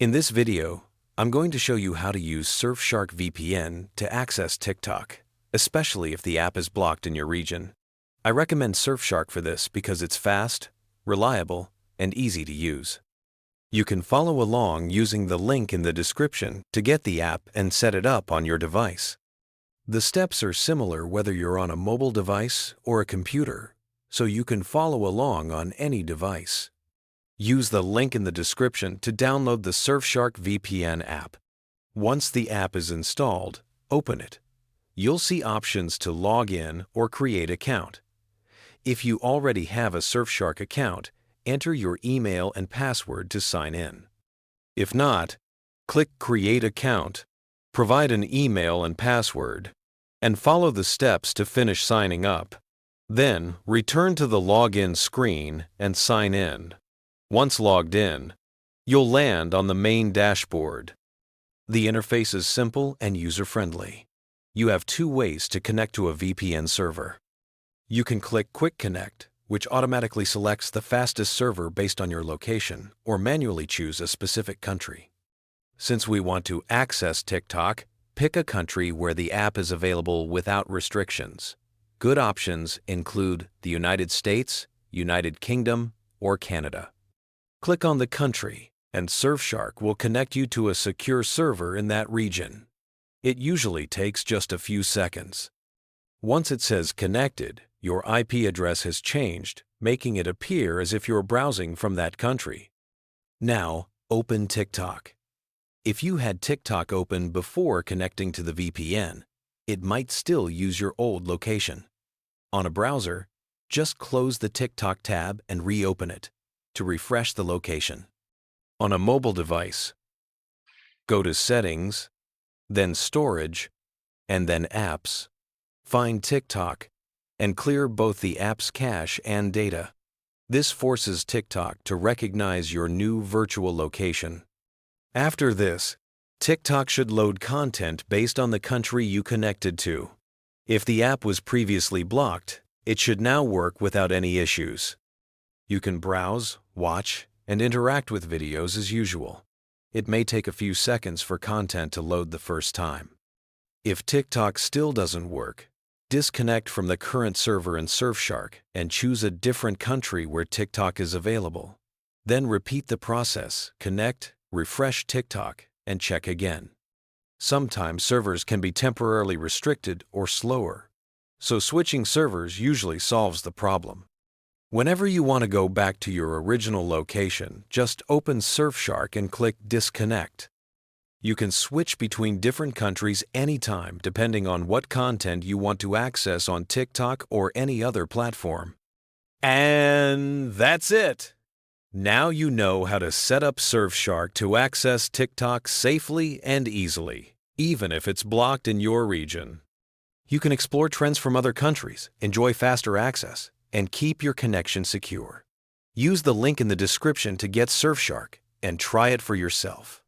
In this video, I'm going to show you how to use Surfshark VPN to access TikTok, especially if the app is blocked in your region. I recommend Surfshark for this because it's fast, reliable, and easy to use. You can follow along using the link in the description to get the app and set it up on your device. The steps are similar whether you're on a mobile device or a computer, so you can follow along on any device. Use the link in the description to download the Surfshark VPN app. Once the app is installed, open it. You'll see options to log in or create account. If you already have a Surfshark account, enter your email and password to sign in. If not, click Create Account, provide an email and password, and follow the steps to finish signing up. Then, return to the login screen and sign in. Once logged in, you'll land on the main dashboard. The interface is simple and user-friendly. You have two ways to connect to a VPN server. You can click Quick Connect, which automatically selects the fastest server based on your location, or manually choose a specific country. Since we want to access TikTok, pick a country where the app is available without restrictions. Good options include the United States, United Kingdom, or Canada. Click on the country, and Surfshark will connect you to a secure server in that region. It usually takes just a few seconds. Once it says connected, your IP address has changed, making it appear as if you're browsing from that country. Now, open TikTok. If you had TikTok open before connecting to the VPN, it might still use your old location. On a browser, just close the TikTok tab and reopen it to refresh the location. On a mobile device, go to Settings, then Storage, and then Apps. Find TikTok and clear both the app's cache and data. This forces TikTok to recognize your new virtual location. After this, TikTok should load content based on the country you connected to. If the app was previously blocked, it should now work without any issues. You can browse, watch, and interact with videos as usual. It may take a few seconds for content to load the first time. If TikTok still doesn't work, disconnect from the current server in Surfshark and choose a different country where TikTok is available. Then repeat the process, connect, refresh TikTok, and check again. Sometimes servers can be temporarily restricted or slower, so switching servers usually solves the problem. Whenever you want to go back to your original location, just open Surfshark and click Disconnect. You can switch between different countries anytime depending on what content you want to access on TikTok or any other platform. And that's it! Now you know how to set up Surfshark to access TikTok safely and easily, even if it's blocked in your region. You can explore trends from other countries, enjoy faster access, and keep your connection secure. Use the link in the description to get Surfshark and try it for yourself.